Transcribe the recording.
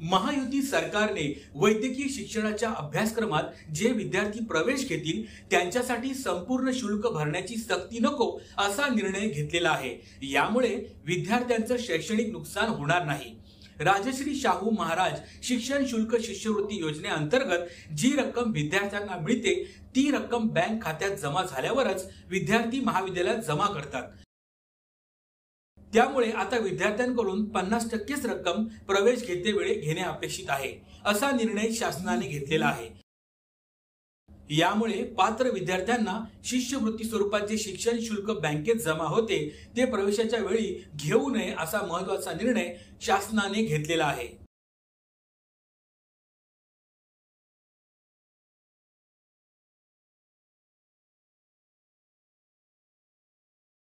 महायुती सरकारने वैद्यकीय शिक्षणाच्या अभ्यासक्रमात जे विद्यार्थी प्रवेश घेतील त्यांच्यासाठी संपूर्ण शुल्क भरण्याची सक्ती नको असा निर्णय घेतलेला आहे। यामुळे विद्यार्थ्यांचं शैक्षणिक नुकसान होणार नाही। राजश्री शाहू महाराज शिक्षण शुल्क शिष्यवृत्ती योजनेअंतर्गत जी रक्कम विद्यार्थ्यांना मिळते ती रक्कम बँक खात्यात जमा झाल्यावरच विद्यार्थी महाविद्यालयात जमा करतात। त्यामुळे आता विद्यार्थ्यांकडून 50% रक्कम प्रवेश घेतेवेळी घेणे अपेक्षित आहे, असा निर्णय शासनाने घेतलेला आहे। यामुळे पात्र विद्यार्थ्यांना शिष्यवृत्ती स्वरूपात जे शिक्षण शुल्क बँकेत जमा होते ते प्रवेशाच्या वेळी घेऊ नये असा महत्त्वाचा निर्णय शासनाने घेतलेला आहे।